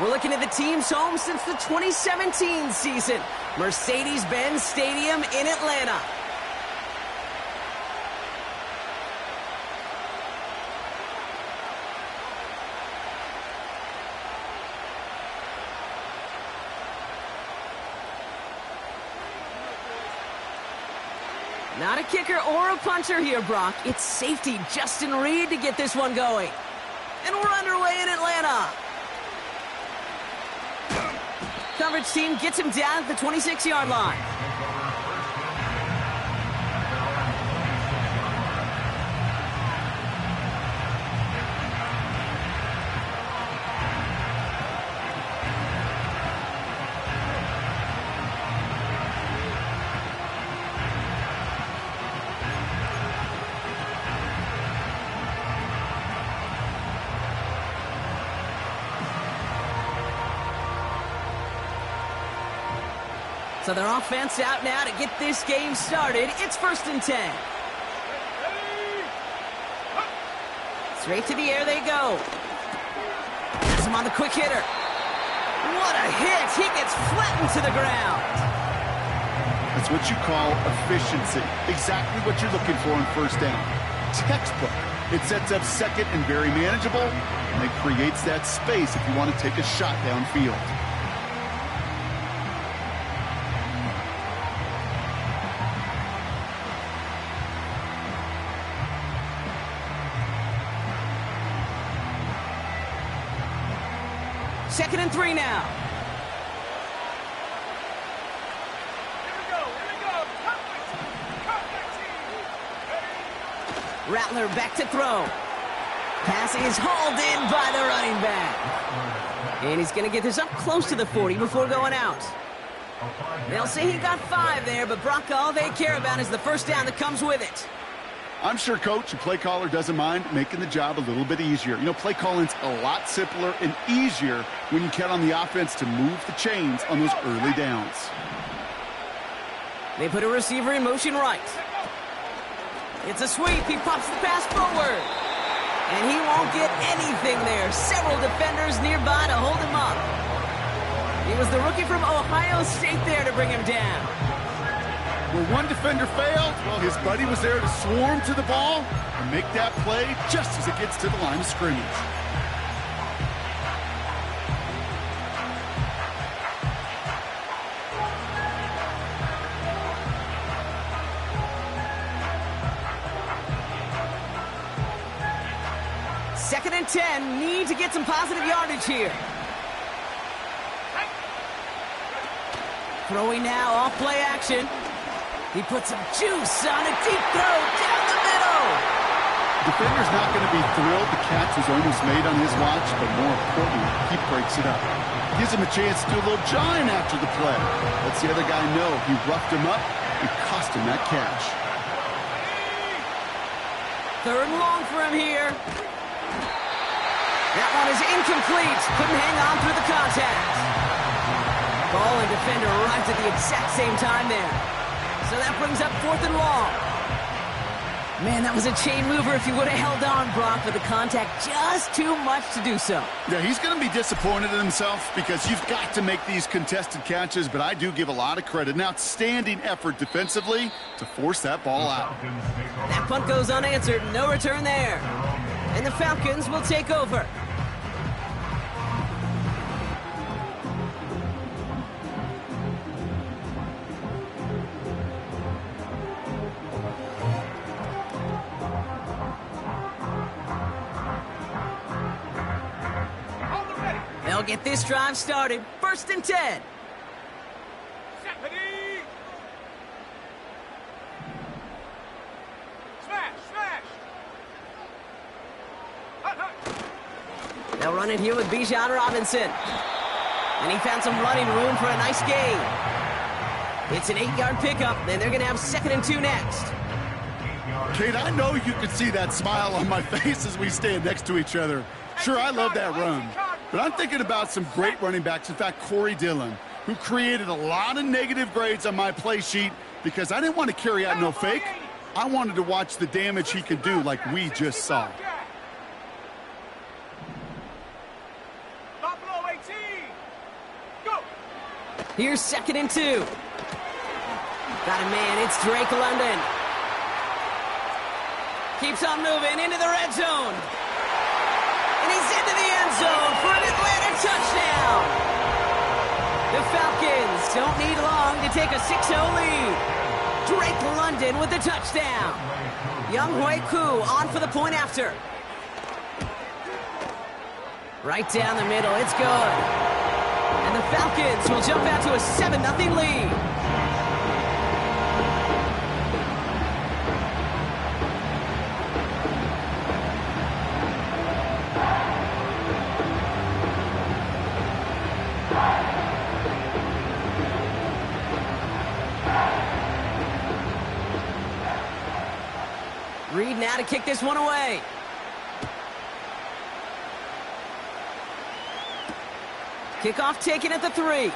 We're looking at the team's home since the 2017 season. Mercedes-Benz Stadium in Atlanta. Not a kicker or a puncher here, Brock. It's safety Justin Reed to get this one going. And we're underway in Atlanta. Coverage team gets him down at the 26-yard line. So their offense out now to get this game started. It's 1st and 10. Straight to the air they go. Has him on the quick hitter. What a hit. He gets flattened to the ground. That's what you call efficiency. Exactly what you're looking for in 1st down. Textbook. It sets up 2nd and very manageable, and it creates that space if you want to take a shot downfield. Second and 3 now. Rattler back to throw. Pass is hauled in by the running back. And he's going to get this up close to the 40 before going out. They'll say he got 5 there, but Brock, all they care about is the 1st down that comes with it. I'm sure coach and play caller doesn't mind making the job a little bit easier. You know, play calling's a lot simpler and easier when you count on the offense to move the chains on those early downs. They put a receiver in motion right. It's a sweep. He pops the pass forward. And he won't get anything there. Several defenders nearby to hold him up. It was the rookie from Ohio State there to bring him down. Where one defender failed, well, his buddy was there to swarm to the ball and make that play just as it gets to the line of scrimmage. Second and 10, need to get some positive yardage here. Throwing now, off play action. He puts some juice on a deep throw down the middle. The defender's not going to be thrilled the catch was almost made on his watch, but more importantly, he breaks it up. Gives him a chance to do a little jawing after the play. Lets the other guy know he roughed him up and cost him that catch. 3rd and long for him here. That one is incomplete. Couldn't hang on through the contact. Ball and defender arrived at the exact same time there. So that brings up 4th and long. Man, that was a chain mover if he would have held on, Brock, but the contact just too much to do so. Yeah, he's going to be disappointed in himself because you've got to make these contested catches, but I do give a lot of credit. An outstanding effort defensively to force that ball out. That punt goes unanswered. No return there. And the Falcons will take over. They'll get this drive started. 1st and 10. They'll run it here with Bijan Robinson. And he found some running room for a nice gain. It's an 8-yard pickup, then they're going to have 2nd and 2 next. Kate, I know you can see that smile on my face as we stand next to each other. Sure, I love that run. But I'm thinking about some great running backs. In fact, Corey Dillon, who created a lot of negative grades on my play sheet because I didn't want to carry out no fake. I wanted to watch the damage he could do like we just saw. Buffalo 18. Here's 2nd and 2. Got a man, it's Drake London. Keeps on moving into the red zone. And he's into the end zone for an Atlanta touchdown. The Falcons don't need long to take a 6-0 lead. Drake London with the touchdown. Young Hui Koo on for the point after. Right down the middle, it's good. And the Falcons will jump out to a 7-0 lead. Reed now to kick this one away. Kickoff taken at the 3.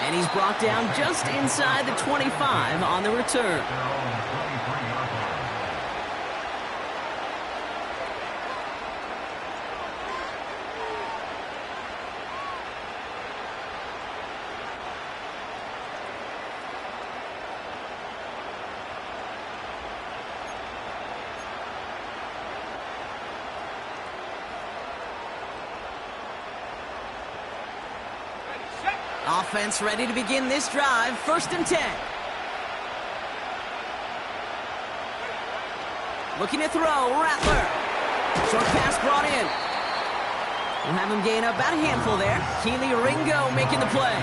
And he's brought down just inside the 25 on the return. Offense ready to begin this drive. 1st and 10. Looking to throw. Rattler. Short pass brought in. We'll have him gain up about a handful there. Keely Ringo making the play.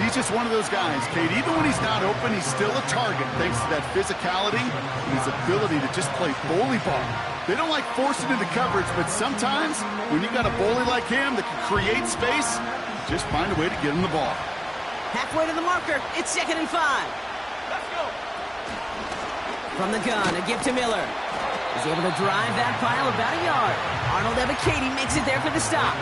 He's just one of those guys, Kate. Even when he's not open, he's still a target thanks to that physicality and his ability to just play bully ball. They don't like forcing into coverage, but sometimes when you got a bully like him that can create space, just find a way to get him the ball. Halfway to the marker. It's 2nd and 5. Let's go. From the gun, a gift to Miller. He's able to drive that pile about a yard. Arnold Ebiketie makes it there for the stop.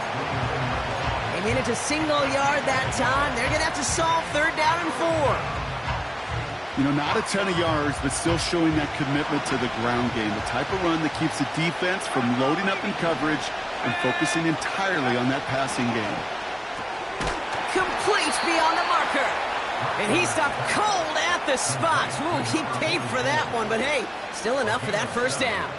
They made it to single yard that time. They're going to have to solve 3rd down and 4. You know, not a ton of yards, but still showing that commitment to the ground game. The type of run that keeps the defense from loading up in coverage and focusing entirely on that passing game. Complete beyond the marker. And he stopped cold at the spot. Ooh, he paid for that one, but hey, still enough for that 1st down.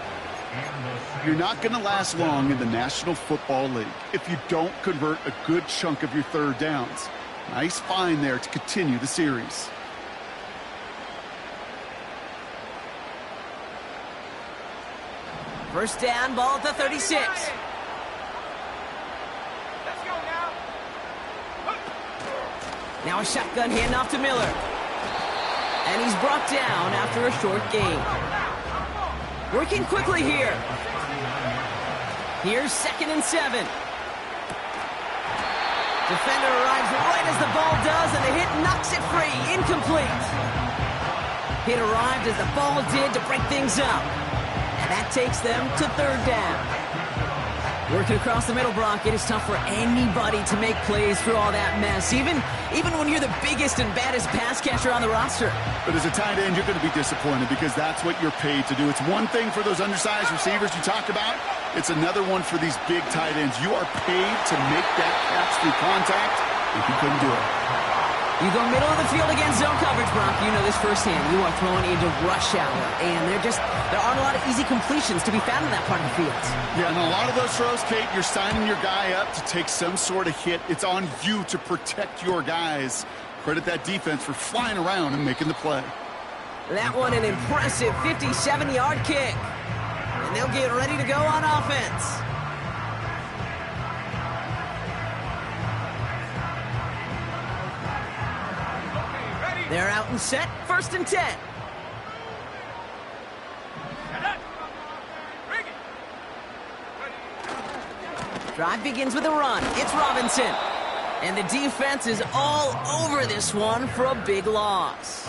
You're not going to last long in the National Football League if you don't convert a good chunk of your 3rd downs. Nice find there to continue the series. First down, ball at the 36. Now a shotgun handoff to Miller. And he's brought down after a short gain. Working quickly here. Here's 2nd and 7. Defender arrives right as the ball does, and the hit knocks it free. Incomplete. Hit arrived as the ball did to break things up. And that takes them to 3rd down. Working across the middle, Brock, it is tough for anybody to make plays through all that mess, even when you're the biggest and baddest pass catcher on the roster. But as a tight end, you're going to be disappointed because that's what you're paid to do. It's one thing for those undersized receivers you talk about. It's another one for these big tight ends. You are paid to make that catch through contact, and he couldn't do it. You go middle of the field against zone coverage, Brock. You know this firsthand. You are throwing into rush hour, and there aren't a lot of easy completions to be found in that part of the field. Yeah, and a lot of those throws, Kate, you're signing your guy up to take some sort of hit. It's on you to protect your guys. Credit that defense for flying around and making the play. That one an impressive 57-yard kick. And they'll get ready to go on offense. They're out and set. 1st and 10. Drive begins with a run. It's Robinson. And the defense is all over this one for a big loss.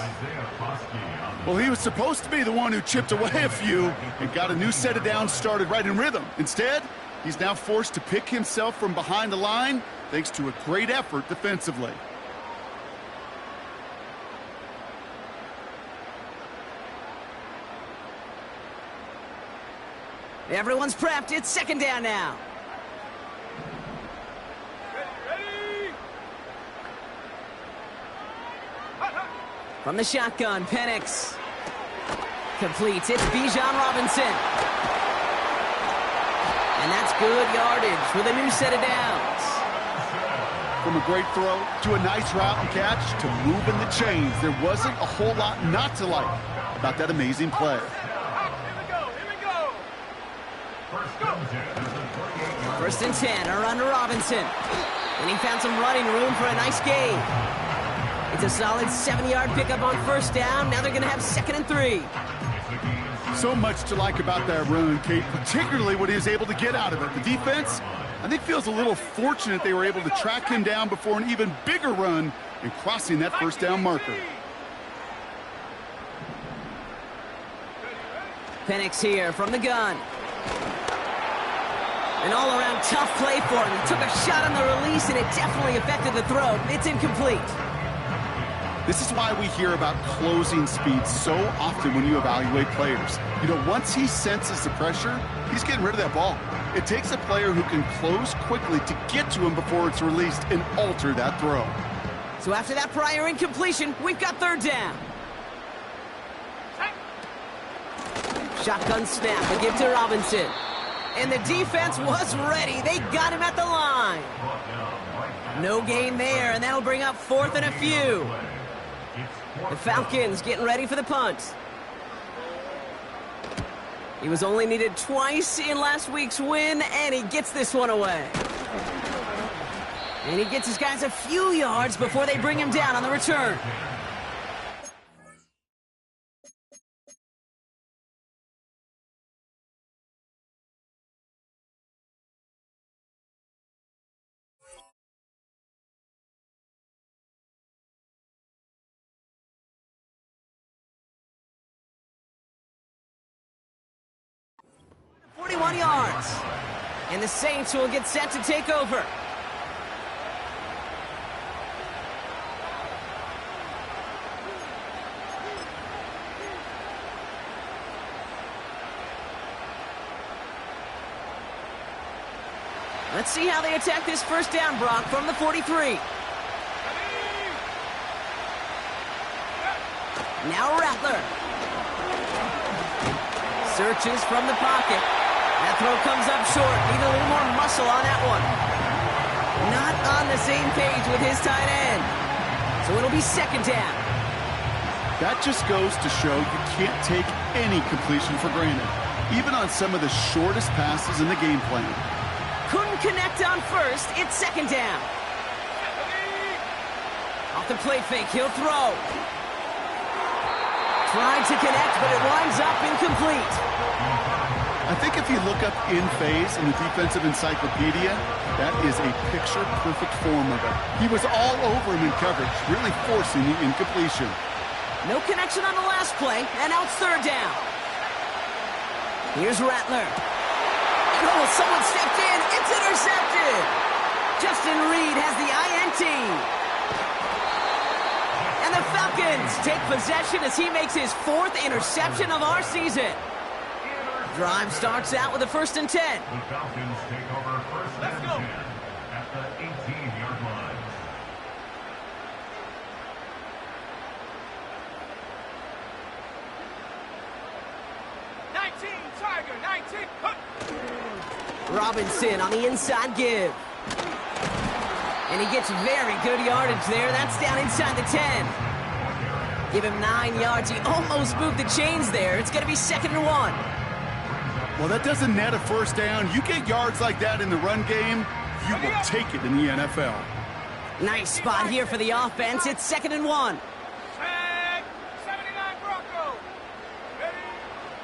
Well, he was supposed to be the one who chipped away a few and got a new set of downs started right in rhythm. Instead, he's now forced to pick himself from behind the line thanks to a great effort defensively. Everyone's prepped. It's 2nd down now. From the shotgun, Penix completes. It's Bijan Robinson. And that's good yardage with a new set of downs. From a great throw to a nice route and catch to moving the chains, there wasn't a whole lot not to like about that amazing play. First and 10, a run to Robinson. And he found some running room for a nice gain. It's a solid 7-yard pickup on first down. Now they're going to have 2nd and 3. So much to like about that run, Kate, particularly what he was able to get out of it. The defense, I think, feels a little fortunate they were able to track him down before an even bigger run and crossing that first down marker. Penix here from the gun. An all-around tough play for him. He took a shot on the release, and it definitely affected the throw. It's incomplete. This is why we hear about closing speed so often when you evaluate players. You know, once he senses the pressure, he's getting rid of that ball. It takes a player who can close quickly to get to him before it's released and alter that throw. So after that prior incompletion, we've got 3rd down. Shotgun snap, a give to Robinson. And the defense was ready. They got him at the line. No gain there, and that'll bring up 4th and a few. The Falcons getting ready for the punt. He was only needed twice in last week's win, and he gets this one away. And he gets his guys a few yards before they bring him down on the return. Yards. And the Saints will get set to take over. Let's see how they attack this first down, Brock, from the 43. Now Rattler. Searches from the pocket. That throw comes up short. Need a little more muscle on that one. Not on the same page with his tight end. So it'll be 2nd down. That just goes to show you can't take any completion for granted, even on some of the shortest passes in the game plan. Couldn't connect on first. It's 2nd down. Off the play fake, he'll throw. Tried to connect, but it winds up incomplete. I think if you look up in phase in the defensive encyclopedia, that is a picture-perfect form of it. He was all over him in coverage, really forcing the incompletion. No connection on the last play, and now it's 3rd down. Here's Rattler. Oh, someone stepped in. It's intercepted. Justin Reed has the INT. And the Falcons take possession as he makes his 4th interception of our season. Drive starts out with a 1st and 10. The Falcons take over 1st and 10 at the 18-yard line. Robinson on the inside give. And he gets very good yardage there. That's down inside the 10. Give him 9 yards. He almost moved the chains there. It's going to be 2nd and 1. Well, that doesn't net a first down. You get yards like that in the run game, you will take it in the NFL. Nice spot here for the offense. It's 2nd and 1.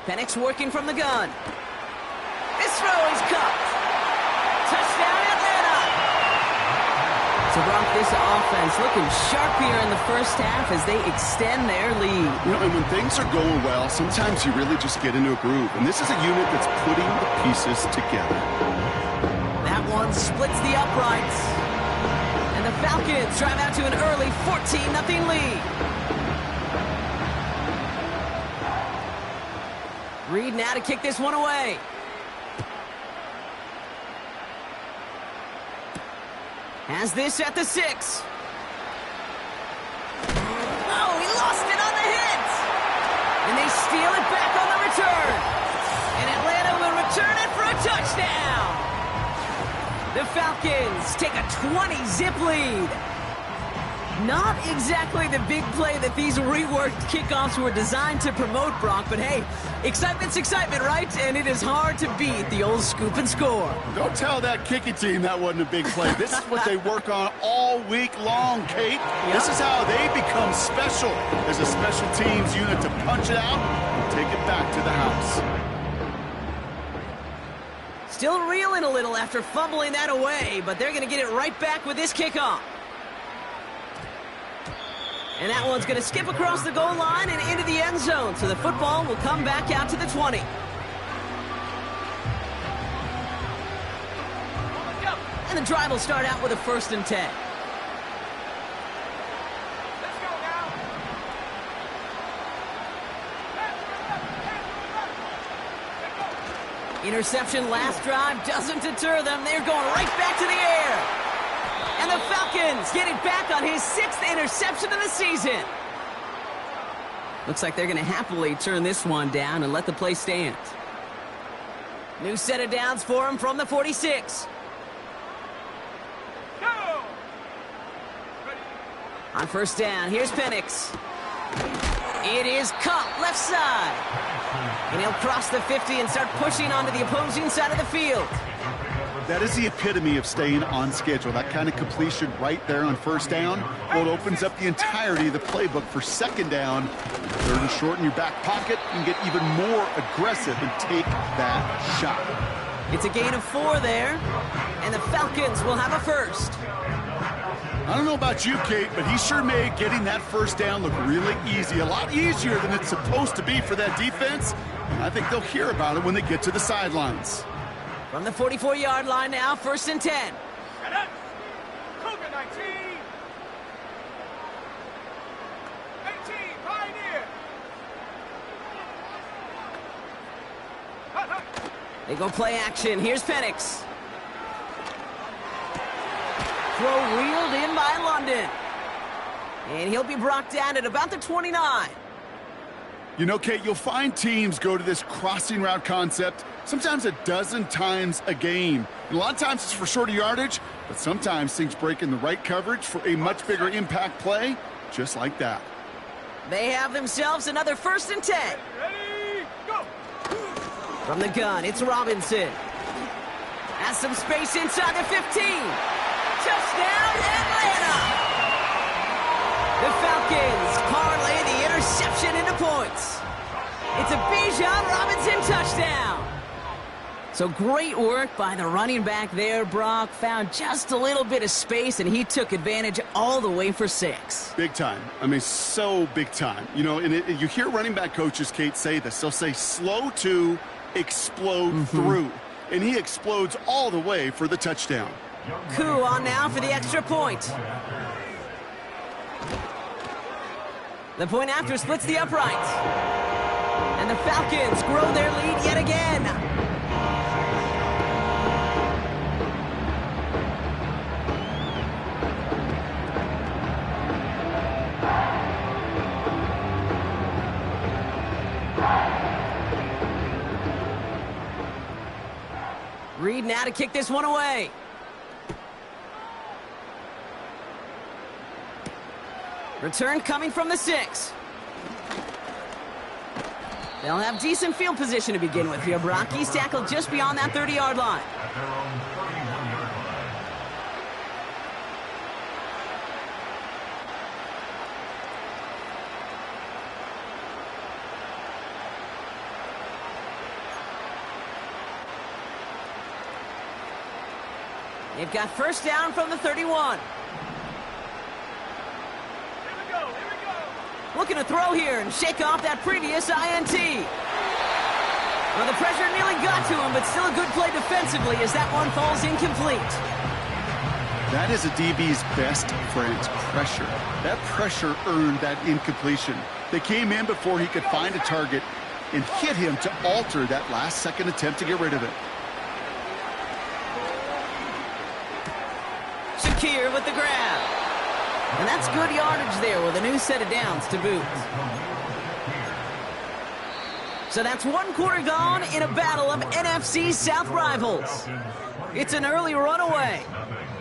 Penix working from the gun. This throw is caught. Touchdown, Atlanta. So, Brock, this offense looking sharp here in the first half as they extend their lead. You know, and when things are going well, sometimes you really just get into a groove. And this is a unit that's putting the pieces together. That one splits the uprights. And the Falcons drive out to an early 14-0 lead. Reed now to kick this one away. Has this at the 6. Oh, he lost it The Falcons take a 20-zip lead. Not exactly the big play that these reworked kickoffs were designed to promote, Brock, but hey, excitement's excitement, right? And it is hard to beat the old scoop and score. Don't tell that kicking team that wasn't a big play. This is what they work on all week long, Kate. Yep. This is how they become special as a special teams unit to punch it out and take it back to the house. Still reeling a little after fumbling that away, but they're going to get it right back with this kickoff. And that one's going to skip across the goal line and into the end zone, so the football will come back out to the 20. And the drive will start out with a 1st and 10. Interception last drive doesn't deter them. They're going right back to the air. And the Falcons get it back on his 6th interception of the season. Looks like they're going to happily turn this one down and let the play stand. New set of downs for him from the 46. Go! On 1st down, here's Penix. It is Cup, left side. And he'll cross the 50 and start pushing onto the opposing side of the field. That is the epitome of staying on schedule. That kind of completion right there on 1st down. Well, it opens up the entirety of the playbook for 2nd down. 3rd and short in your back pocket. You can get even more aggressive and take that shot. It's a gain of 4 there. And the Falcons will have a 1st. I don't know about you, Kate, but he sure made getting that 1st down look really easy. A lot easier than it's supposed to be for that defense. And I think they'll hear about it when they get to the sidelines. From the 44-yard line now, 1st and 10. Cougar 19. 18, Pioneer. They go play action. Here's Penix. Throw reeled in by London. And he'll be brought down at about the 29. You know, Kate, you'll find teams go to this crossing route concept sometimes a dozen times a game. And a lot of times it's for shorter yardage, but sometimes things break in the right coverage for a much bigger impact play, just like that. They have themselves another 1st and 10. Ready, go! From the gun, it's Robinson. Has some space inside the 15. Touchdown, Atlanta! The Falcons parlay the interception into points. It's a Bijan Robinson touchdown. So great work by the running back there, Brock. Found just a little bit of space, and he took advantage all the way for 6. Big time. I mean, so big time. You know, and you hear running back coaches, Kate, say this. They'll say slow to explode through. And he explodes all the way for the touchdown. Koo on now for the extra point. The point after splits the uprights. And the Falcons grow their lead yet again. Reed now to kick this one away. Return coming from the 6. They'll have decent field position to begin with here. Brock, he's tackled just beyond that 30-yard line. They've got 1st down from the 31. Looking to throw here and shake off that previous INT. Well, the pressure nearly got to him, but still a good play defensively as that one falls incomplete. That is a DB's best friend, pressure. That pressure earned that incompletion. They came in before he could find a target and hit him to alter that last-second attempt to get rid of it. Shakir with the grab. And that's good yardage there with a new set of downs to boot. So that's one quarter gone in a battle of NFC South rivals. It's an early runaway.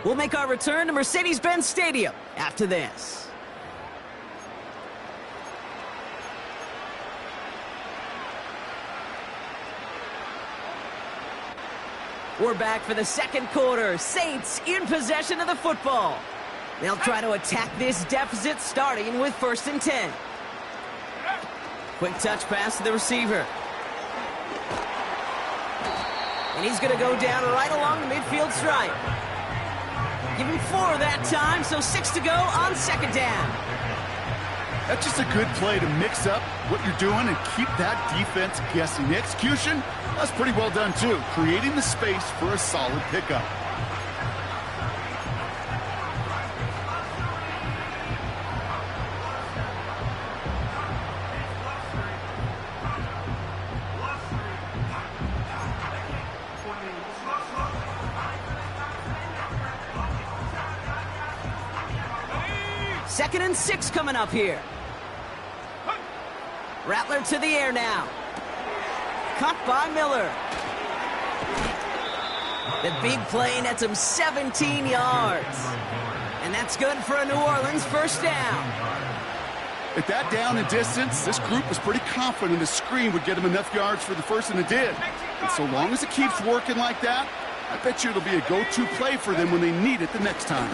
We'll make our return to Mercedes-Benz Stadium after this. We're back for the second quarter. Saints in possession of the football. They'll try to attack this deficit starting with 1st and 10. Quick touch pass to the receiver. And he's going to go down right along the midfield stripe. Give him 4 that time, so 6 to go on 2nd down. That's just a good play to mix up what you're doing and keep that defense guessing. The execution, that's pretty well done too, creating the space for a solid pickup. Second and 6 coming up here. Rattler to the air now. Caught by Miller. The big play nets him 17 yards. And that's good for a New Orleans 1st down. At that down and distance, this group was pretty confident the screen would get him enough yards for the 1st, and it did. And so long as it keeps working like that, I bet you it'll be a go-to play for them when they need it the next time.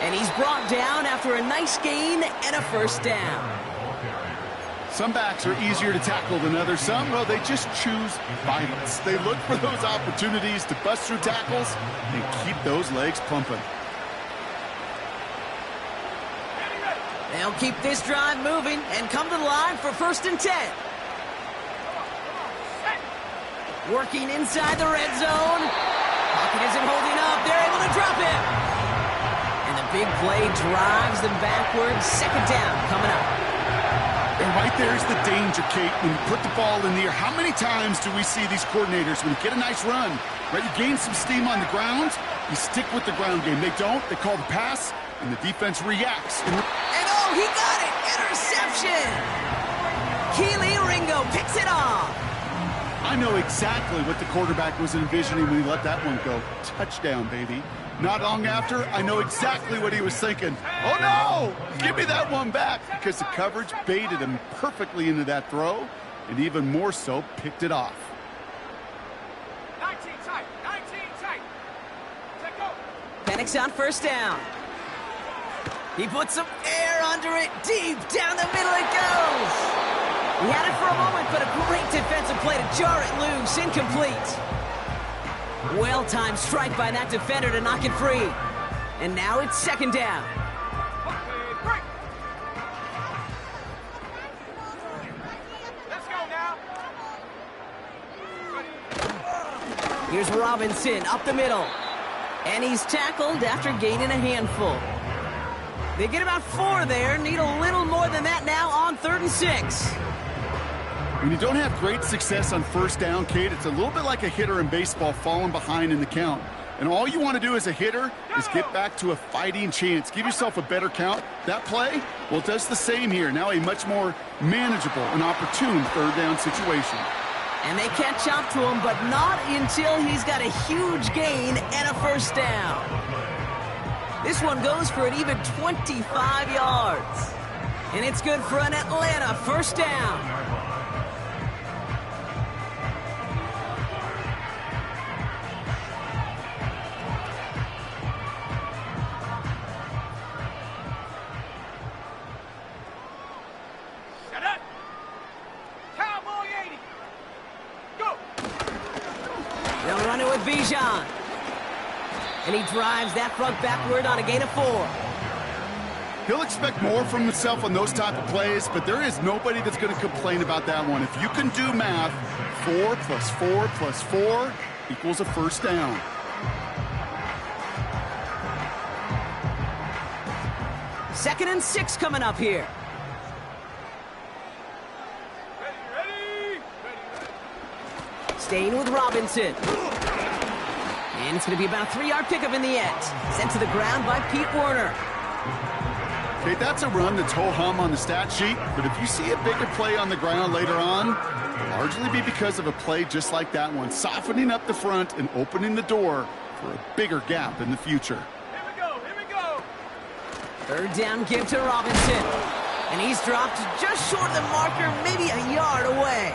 And he's brought down after a nice gain and a 1st down. Some backs are easier to tackle than others. Some, well, they just choose violence. They look for those opportunities to bust through tackles and keep those legs pumping. They'll keep this drive moving and come to the line for 1st and 10. Working inside the red zone. Pocket isn't holding up. They're able to drop him. And the big play drives them backwards. 2nd down coming up. And right there's the danger, Kate, when you put the ball in the air. How many times do we see these coordinators, when you get a nice run, right, you gain some steam on the ground, you stick with the ground game. They don't. They call the pass, and the defense reacts. And oh, he got it! Interception! Keely Ringo picks it off. I know exactly what the quarterback was envisioning when he let that one go. Touchdown, baby. Not long after, I know exactly what he was thinking. Oh, no! Give me that one back, because the coverage baited him perfectly into that throw, and even more so, picked it off. 19 tight, 19 tight. Take go. Penix on 1st down. He puts some air under it. Deep down the middle it goes. He had it for a moment, but a great defensive play to jar it loose. Incomplete. Well-timed strike by that defender to knock it free. And now it's 2nd down. Okay, break. Let's go now. Here's Robinson up the middle. And he's tackled after gaining a handful. They get about 4 there. Need a little more than that now on 3rd and 6. When you don't have great success on 1st down, Kate, it's a little bit like a hitter in baseball falling behind in the count. And all you want to do as a hitter is get back to a fighting chance. Give yourself a better count. That play, well, it does the same here. Now a much more manageable and opportune 3rd down situation. And they catch up to him, but not until he's got a huge gain and a 1st down. This one goes for an even 25 yards. And it's good for an Atlanta 1st down. Shut up. Cowboy 80. Go. They'll run it with Bijan. And he drives that front backward on a gain of 4. He'll expect more from himself on those type of plays, but there is nobody that's going to complain about that one. If you can do math, 4 plus 4 plus 4 equals a 1st down. Second and 6 coming up here. Ready. Staying with Robinson. And it's going to be about a 3-yard pickup in the end. Sent to the ground by Pete Werner. Okay, that's a run that's ho-hum on the stat sheet, but if you see a bigger play on the ground later on, it'll largely be because of a play just like that one, softening up the front and opening the door for a bigger gap in the future. Here we go, here we go. Third down give to Robinson. And he's dropped just short of the marker, maybe a yard away.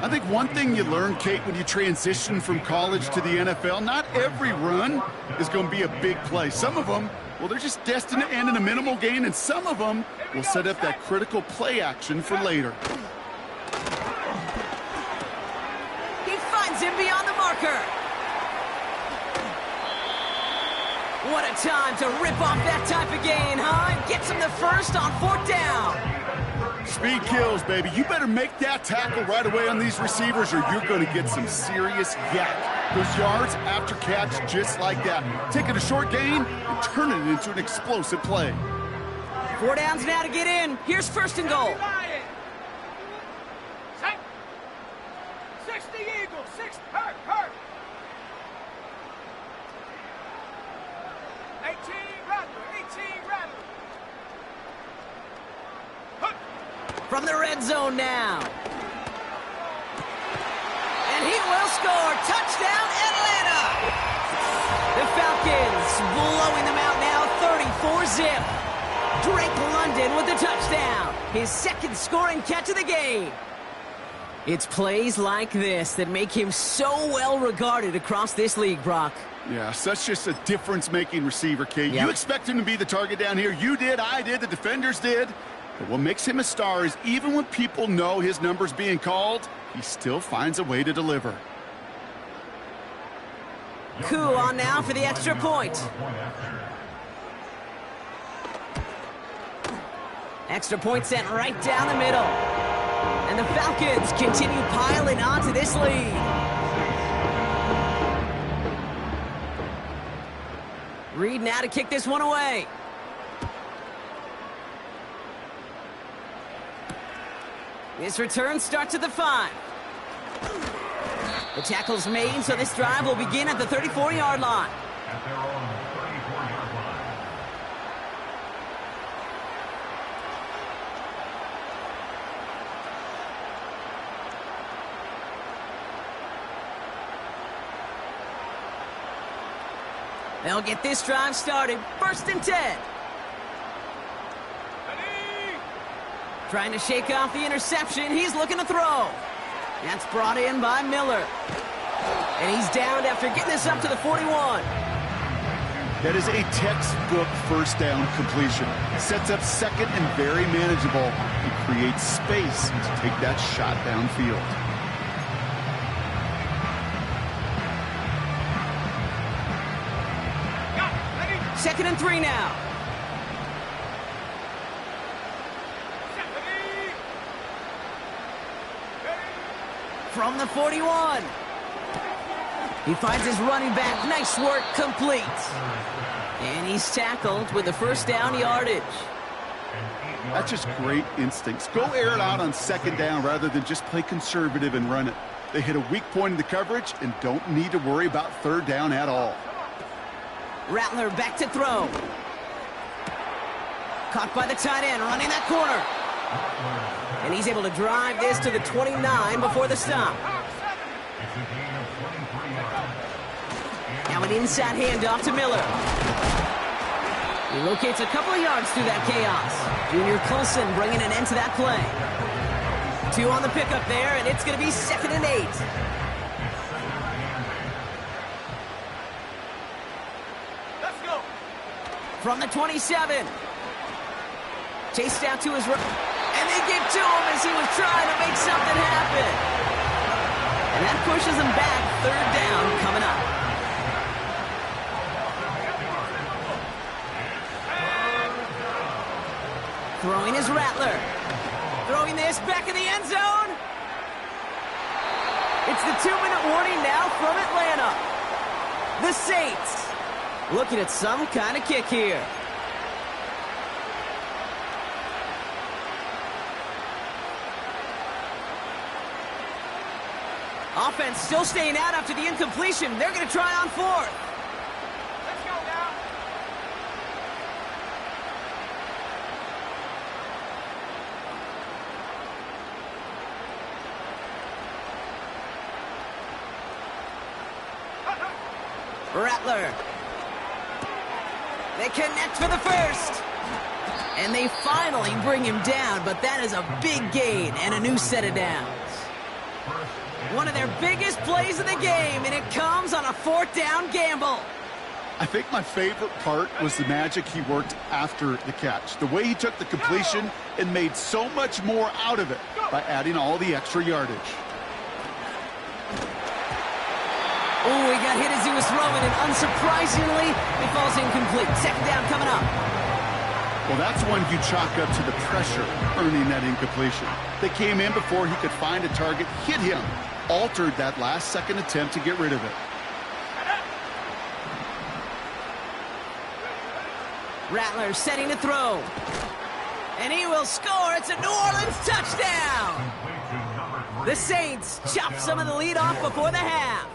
I think one thing you learn, Kate, when you transition from college to the NFL, not every run is going to be a big play. Some of them, well, they're just destined to end in a minimal gain, and some of them will set up that critical play action for later. He finds him beyond the marker. What a time to rip off that type of gain, huh? Gets him the first on 4th down. Speed kills, baby. You better make that tackle right away on these receivers or you're going to get some serious yak. Those yards after catch just like that. Taking a short gain and turning it into an explosive play. 4 downs now to get in. Here's 1st and goal. Set. 60 Eagles, 6, hurt. 18 Rattler. From the red zone now. And he will score. Touchdown, Atlanta! The Falcons blowing them out now, 34-zip. Drake London with the touchdown. His 2nd scoring catch of the game. It's plays like this that make him so well regarded across this league, Brock. Yeah, such just a difference-making receiver, Kate. Yep. You expect him to be the target down here. You did, I did, the defenders did. But what makes him a star is even when people know his number's being called, he still finds a way to deliver. Coup on now for the extra point. Extra point sent right down the middle. And the Falcons continue piling onto this lead. Reed now to kick this one away. This return starts at the 5. The tackle's made, so this drive will begin at the 34-yard line. At their own 34-yard line. They'll get this drive started. 1st and 10. Trying to shake off the interception. He's looking to throw. That's brought in by Miller. And he's downed after getting this up to the 41. That is a textbook 1st down completion. Sets up 2nd and very manageable. He creates space to take that shot downfield. Second and 3 now. From the 41. He finds his running back. Nice work, complete. And he's tackled with the 1st down yardage. That's just great instincts. Go air it out on 2nd down rather than just play conservative and run it. They hit a weak point in the coverage and don't need to worry about 3rd down at all. Rattler back to throw. Caught by the tight end, running that corner. And he's able to drive this to the 29 before the stop. Now an inside handoff to Miller. He locates a couple of yards through that chaos. Junior Coulson bringing an end to that play. 2 on the pickup there, and it's going to be 2nd and 8. Let's go. From the 27. Chased out to his right. And they give to him as he was trying to make something happen. And that pushes him back. 3rd down coming up. Throwing his Rattler. Throwing this back in the end zone. It's the 2-minute warning now from Atlanta. The Saints looking at some kind of kick here. Offense still staying out after the incompletion. They're going to try on 4th. Let's go now. Rattler. They connect for the first. And they finally bring him down, but that is a big gain and a new set of downs. One of their biggest plays of the game, and it comes on a 4th down gamble. I think my favorite part was the magic he worked after the catch. The way he took the completion and made so much more out of it by adding all the extra yardage. Oh, he got hit as he was throwing, and unsurprisingly, it falls incomplete. 2nd down coming up. Well, that's one you chalk up to the pressure earning that incompletion. They came in before he could find a target, hit him, altered that last-second attempt to get rid of it. Rattler setting to throw. And he will score. It's a New Orleans touchdown. The Saints chop some of the lead off before the half.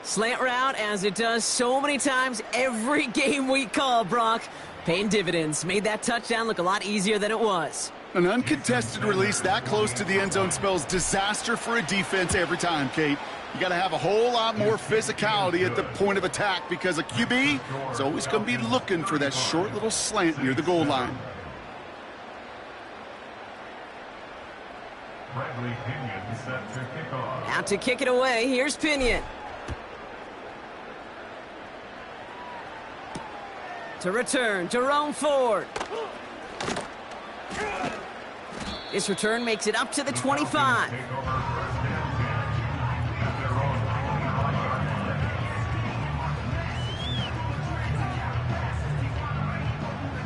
Slant route, as it does so many times every game we call, Brock. Paying dividends. Made that touchdown look a lot easier than it was. An uncontested release that close to the end zone spells disaster for a defense every time, Kate. You got to have a whole lot more physicality at the point of attack because a QB is always going to be looking for that short little slant near the goal line. Out to kick it away. Here's Pinion. To return, Jerome Ford. This return makes it up to the 25.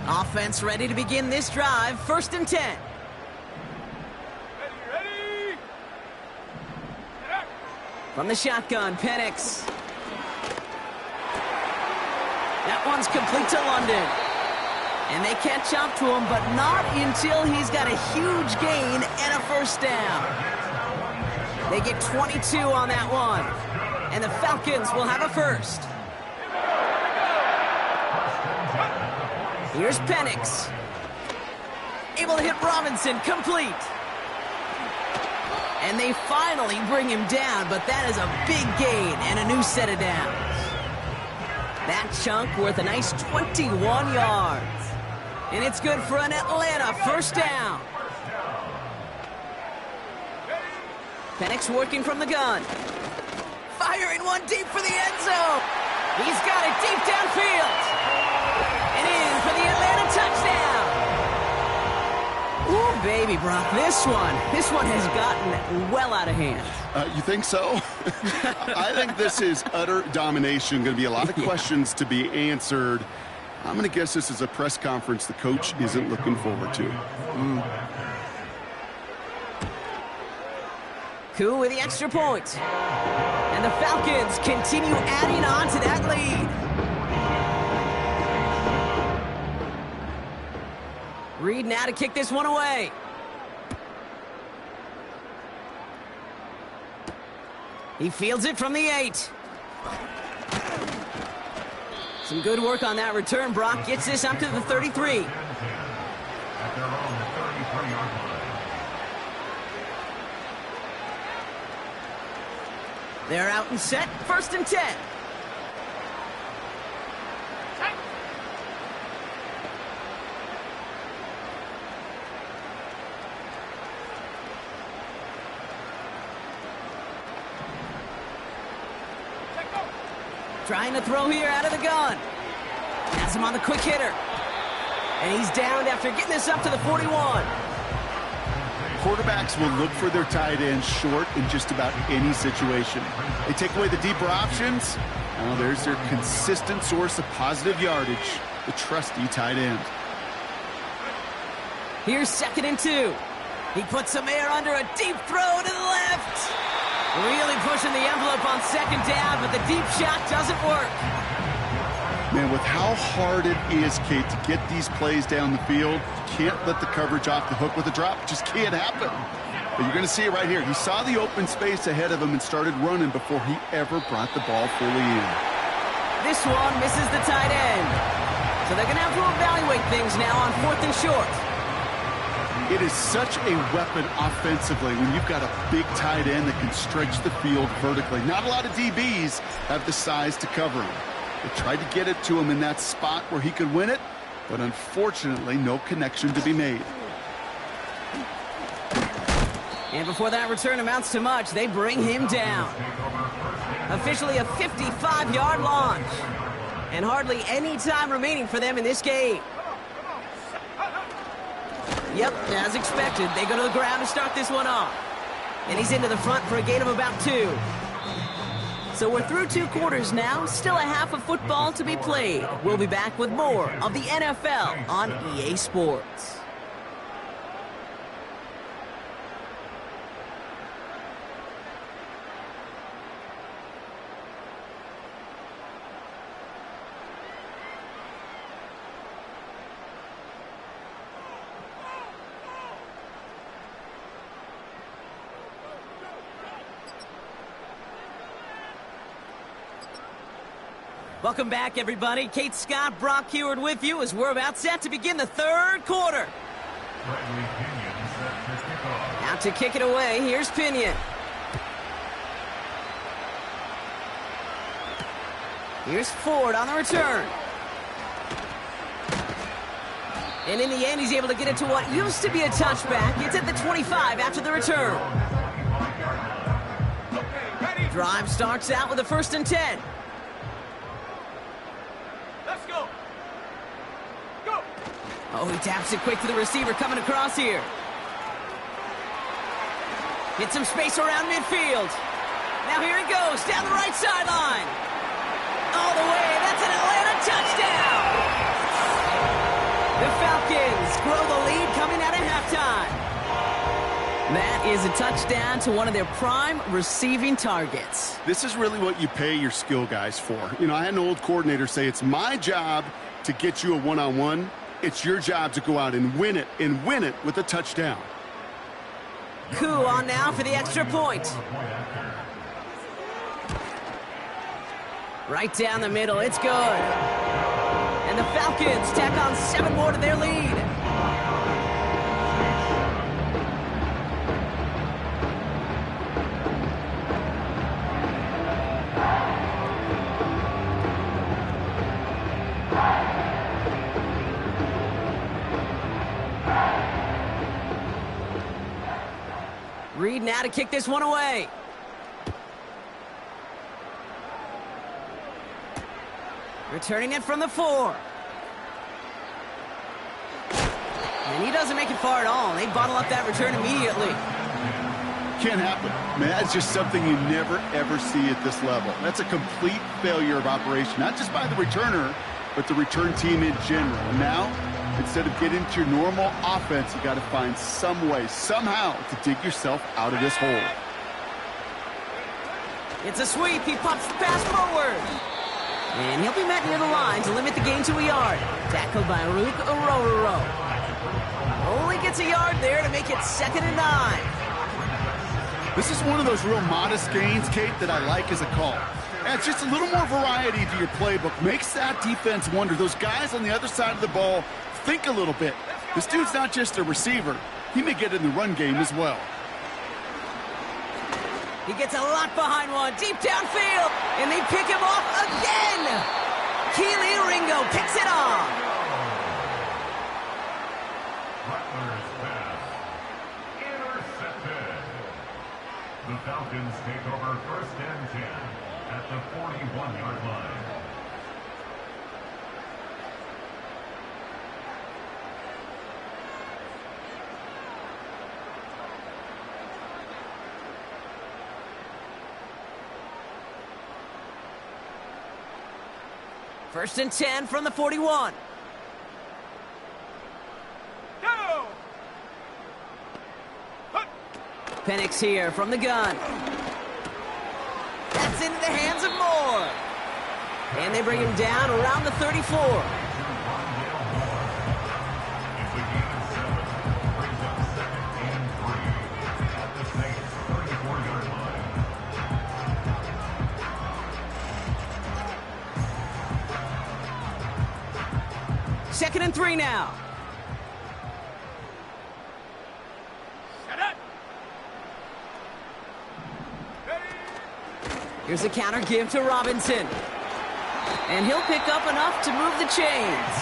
Offense ready to begin this drive. 1st and 10. Ready. From the shotgun, Penix. That one's complete to London. And they catch up to him, but not until he's got a huge gain and a 1st down. They get 22 on that one. And the Falcons will have a 1st. Here's Penix. Able to hit Robinson, complete. And they finally bring him down, but that is a big gain and a new set of downs. That chunk worth a nice 21 yards. And it's good for an Atlanta 1st down. Penix working from the gun. Firing one deep for the end zone. He's got it deep downfield. And in for the Atlanta touchdown. Ooh, baby, Brock, this one has gotten well out of hand. You think so? I think this is utter domination. Going to be a lot of questions to be answered. I'm going to guess this is a press conference the coach isn't looking forward to. Koo with the extra point. And the Falcons continue adding on to that lead. Reed now to kick this one away. He fields it from the 8. Some good work on that return. Brock gets this up to the 33. They're out and set. 1st and 10. Trying to throw here out of the gun. Has him on the quick hitter. And he's downed after getting this up to the 41. Quarterbacks will look for their tight end short in just about any situation. They take away the deeper options. Now there's their consistent source of positive yardage, the trusty tight end. Here's 2nd and 2. He puts some air under a deep throw to the left. Really pushing the envelope on 2nd down, but the deep shot doesn't work. Man, with how hard it is, Kate, to get these plays down the field, you can't let the coverage off the hook with a drop. It just can't happen. But you're going to see it right here. He saw the open space ahead of him and started running before he ever brought the ball fully in. This one misses the tight end. So they're going to have to evaluate things now on 4th and short. It is such a weapon offensively when you've got a big tight end that can stretch the field vertically. Not a lot of DBs have the size to cover him. They tried to get it to him in that spot where he could win it, but unfortunately, no connection to be made. And before that return amounts to much, they bring him down. Officially a 55-yard launch. And hardly any time remaining for them in this game. Yep, as expected, they go to the ground to start this one off. And he's into the front for a gain of about 2. So we're through 2 quarters now, still a half of football to be played. We'll be back with more of the NFL on EA Sports. Welcome back, everybody. Kate Scott, Brock Heward with you as we're about set to begin the 3rd quarter. Out to kick it away, here's Pinion. Here's Ford on the return. And in the end, he's able to get it to what used to be a touchback. It's at the 25 after the return. Drive starts out with a 1st and 10. Let's go. Go. Oh, he taps it quick to the receiver coming across here. Get some space around midfield. Now here he goes, down the right sideline. All the way, that's an Atlanta touchdown. The Falcons grow the lead coming out of halftime. That is a touchdown to one of their prime receiving targets. This is really what you pay your skill guys for. You know, I had an old coordinator say it's my job to get you a one-on-one. It's your job to go out and win it with a touchdown. Coup on now for the extra point. Right down the middle, it's good. And the Falcons tack on 7 more to their lead. Reed now to kick this one away. Returning it from the 4. And he doesn't make it far at all. They bottle up that return immediately. Can't happen. Man, that's just something you never, ever see at this level. That's a complete failure of operation, not just by the returner, but the return team in general. And now, instead of getting to your normal offense, you got to find some way, somehow, to dig yourself out of this hole. It's a sweep. He pops the pass forward. And he'll be met near the line to limit the gain to a yard. Tackled by Rook Orororo. Only gets a yard there to make it 2nd and 9. This is one of those real modest gains, Kate, that I like as a call. Adds just a little more variety to your playbook. Makes that defense wonder. Those guys on the other side of the ball think a little bit. This dude's not just a receiver. He may get in the run game as well. He gets a lot behind one, deep downfield, and they pick him off again. Keely Ringo picks it off. Butler's pass. Intercepted. The Falcons take over 1st and 10 at the 41-yard line. First and 10 from the 41. Go. Penix here from the gun. That's into the hands of Moore. And they bring him down around the 34. Second and 3 now. Here's a counter give to Robinson. And he'll pick up enough to move the chains.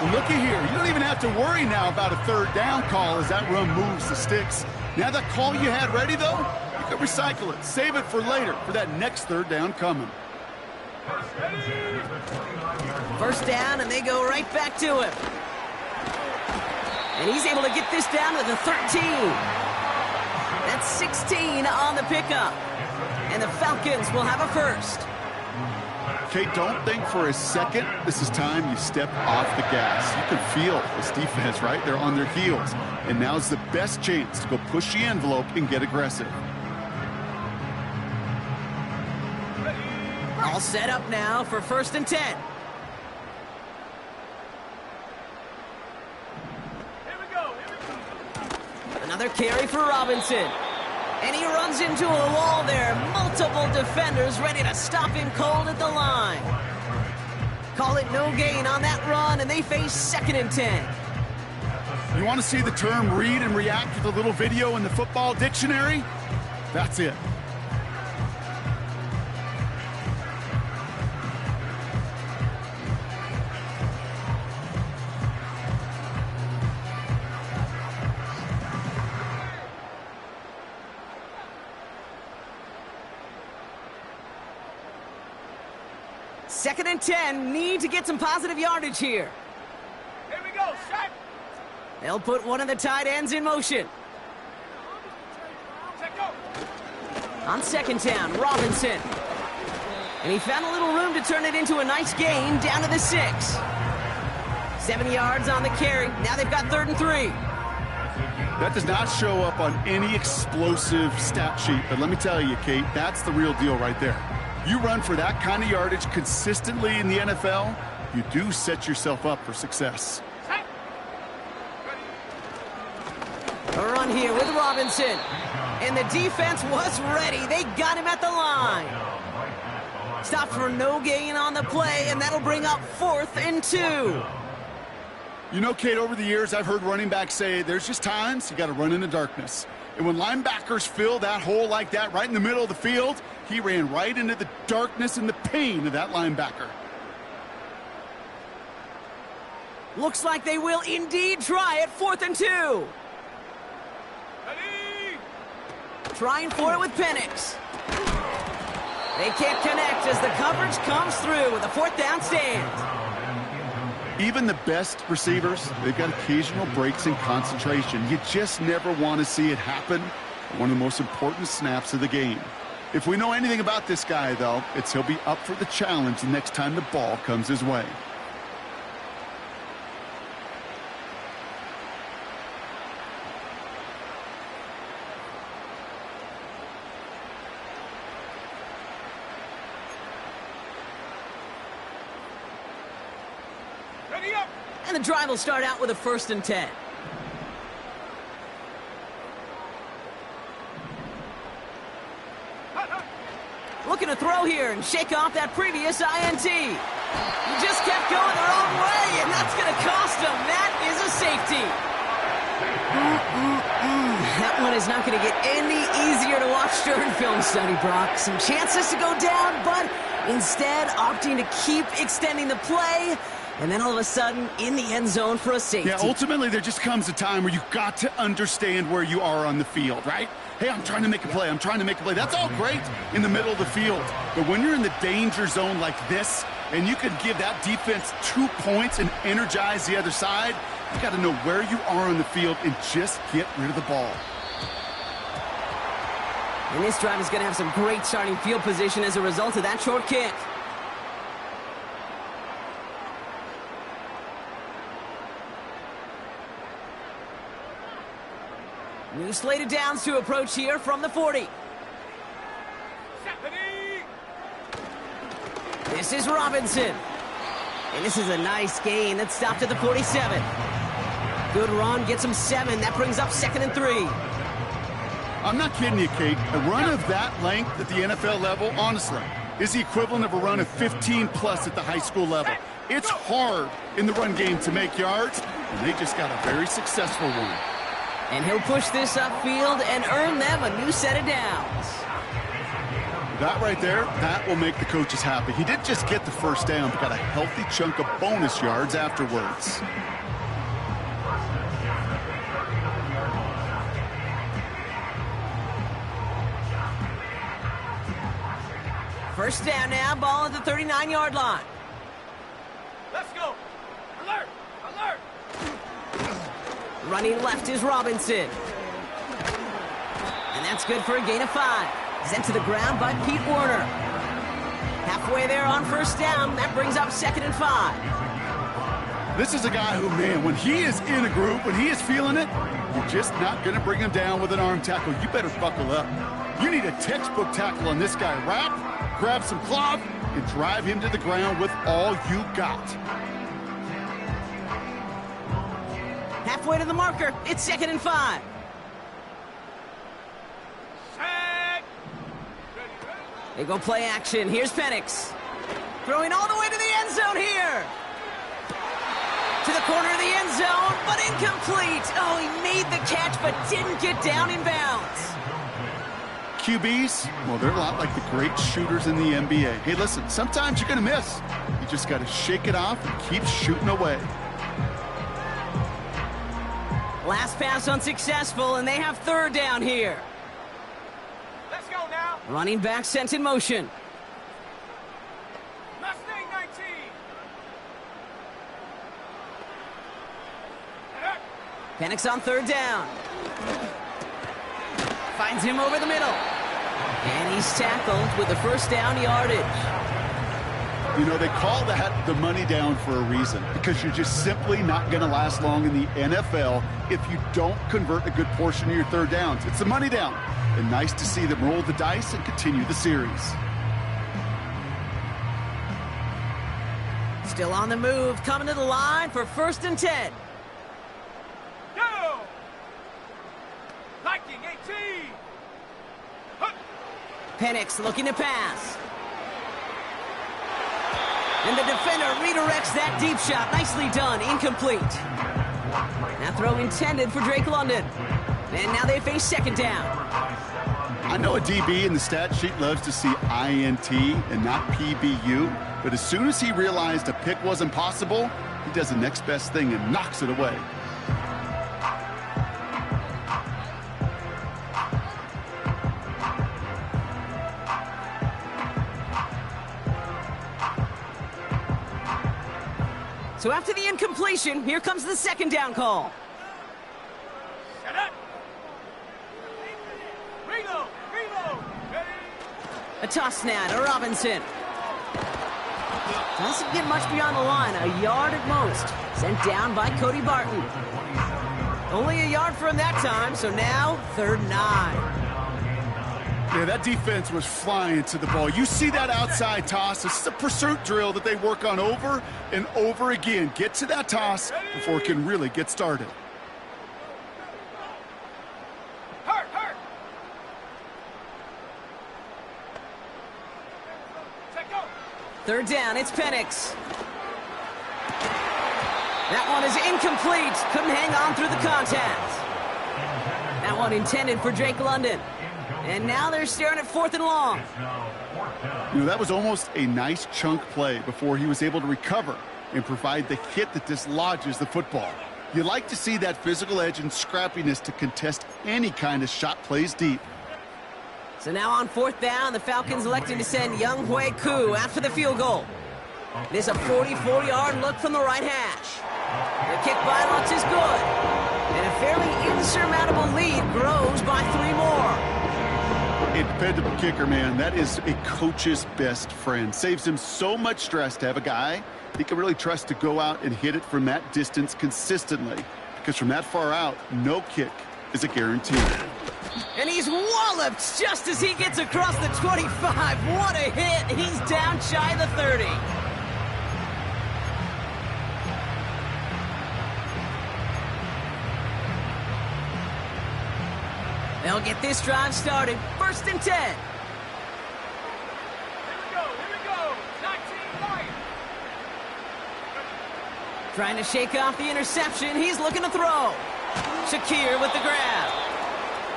Well, looky here. You don't even have to worry now about a third down call as that run moves the sticks. Now that call you had ready, though, you can recycle it. Save it for later for that next third down coming. First down, and they go right back to him. And he's able to get this down to the 13. That's 16 on the pickup. And the Falcons will have a first. Kate, don't think for a second this is time you step off the gas. You can feel this defense, right? They're on their heels. And now's the best chance to go push the envelope and get aggressive. All set up now for 1st and 10. Another carry for Robinson. And he runs into a wall there. Multiple defenders ready to stop him cold at the line. Call it no gain on that run, and they face 2nd and 10. You want to see the term read and react with a little video in the football dictionary? That's it. Second and 10, need to get some positive yardage here. Here we go, set. They'll put one of the tight ends in motion. Set, go. On 2nd down, Robinson. And he found a little room to turn it into a nice gain down to the 6. 7 yards on the carry. Now they've got 3rd and 3. That does not show up on any explosive stat sheet, but let me tell you, Kate, that's the real deal right there. You run for that kind of yardage consistently in the NFL, you do set yourself up for success. A run here with Robinson. And the defense was ready. They got him at the line. Stopped for no gain on the play, and that'll bring up 4th and 2. You know, Kate, over the years, I've heard running backs say there's just times you got to run in the darkness. And when linebackers fill that hole like that right in the middle of the field, he ran right into the darkness and the pain of that linebacker. Looks like they will indeed try it. 4th and 2. Ready. Trying for it with Penix. They can't connect as the coverage comes through with a 4th down stand. Even the best receivers, they've got occasional breaks in concentration. You just never want to see it happen at one of the most important snaps of the game. If we know anything about this guy, though, it's he'll be up for the challenge the next time the ball comes his way. Ready up. And the drive will start out with a 1st and 10. Looking to throw here and shake off that previous INT. He just kept going the wrong way, and that's going to cost him. That is a safety. That one is not going to get any easier to watch during film study, Brock. Some chances to go down, but instead opting to keep extending the play. And then all of a sudden, in the end zone for a safety. Yeah, ultimately, there just comes a time where you've got to understand where you are on the field, right? Hey, I'm trying to make a play. I'm trying to make a play. That's all great in the middle of the field. But when you're in the danger zone like this, and you can give that defense 2 points and energize the other side, you got to know where you are on the field and just get rid of the ball. And this drive is going to have some great starting field position as a result of that short kick. New slated downs to approach here from the 40. This is Robinson. And this is a nice gain that stopped at the 47. Good run, gets him 7. That brings up 2nd and 3. I'm not kidding you, Kate. A run of that length at the NFL level, honestly, is the equivalent of a run of 15-plus at the high school level. It's hard in the run game to make yards, and they just got a very successful one. And he'll push this upfield and earn them a new set of downs. That right there, that will make the coaches happy. He didn't just get the first down, but got a healthy chunk of bonus yards afterwards. First down now, ball at the 39-yard line. Let's go. Alert! Alert! Running left is Robinson. And that's good for a gain of 5. Sent to the ground by Pete Werner. Halfway there on first down. That brings up 2nd and 5. This is a guy who, man, when he is in a group, when he is feeling it, you're just not going to bring him down with an arm tackle. You better buckle up. You need a textbook tackle on this guy. Wrap, grab some cloth, and drive him to the ground with all you got. Halfway to the marker. It's 2nd and 5. They go play action. Here's Penix. Throwing all the way to the end zone here. To the corner of the end zone, but incomplete. Oh, he made the catch, but didn't get down in bounds. QBs, well, they're a lot like the great shooters in the NBA. Hey, listen, sometimes you're going to miss. You just got to shake it off and keep shooting away. Last pass unsuccessful, and they have 3rd down here. Let's go now. Running back sent in motion. Mustang 19. Penix on 3rd down. Finds him over the middle. And he's tackled with the first down yardage. You know, they call that the money down for a reason, because you're just simply not going to last long in the NFL if you don't convert a good portion of your 3rd downs. It's the money down. And nice to see them roll the dice and continue the series. Still on the move, coming to the line for 1st and 10. Go! Viking 18. Huh. Penix looking to pass. And the defender redirects that deep shot. Nicely done. Incomplete. That throw intended for Drake London. And now they face 2nd down. I know a DB in the stat sheet loves to see INT and not PBU, but as soon as he realized a pick wasn't possible, he does the next best thing and knocks it away. So after the incompletion, here comes the 2nd down call. Set up. Reload. Reload. Ready. A toss now to Robinson. Doesn't get much beyond the line, a yard at most. Sent down by Cody Barton. Only a yard for him that time, so now 3rd and 9. Yeah, that defense was flying to the ball. You see that outside toss. This is a pursuit drill that they work on over and over again. Get to that toss before it can really get started. Hurt, hurt. Check go. 3rd down, it's Penix. That one is incomplete. Couldn't hang on through the contact. That one intended for Drake London. And now they're staring at 4th and long. You know, that was almost a nice chunk play before he was able to recover and provide the hit that dislodges the football. You like to see that physical edge and scrappiness to contest any kind of shot plays deep. So now on 4th down, the Falcons electing to send Young Hui Koo after the field goal. It is a 44-yard look from the right hash. The kick by Lutz is good. And a fairly insurmountable lead grows by 3 more. A dependable kicker, man. That is a coach's best friend. Saves him so much stress to have a guy he can really trust to go out and hit it from that distance consistently. Because from that far out, no kick is a guarantee. And he's walloped just as he gets across the 25. What a hit. He's down shy of the 30. They'll get this drive started. 1st and 10. Here we go. Here we go. 19 Lions. Trying to shake off the interception. He's looking to throw. Shakir with the grab.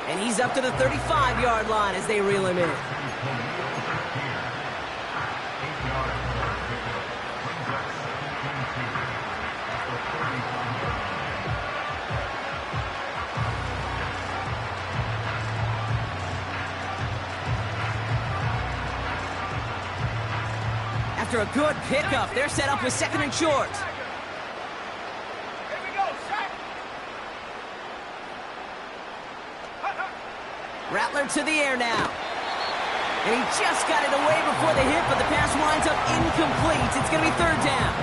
And he's up to the 35-yard line as they reel him in. After a good pickup, they're set up with second and short. Here we go, sack. Rattler to the air now. And he just got it away before the hit, but the pass winds up incomplete. It's going to be third down.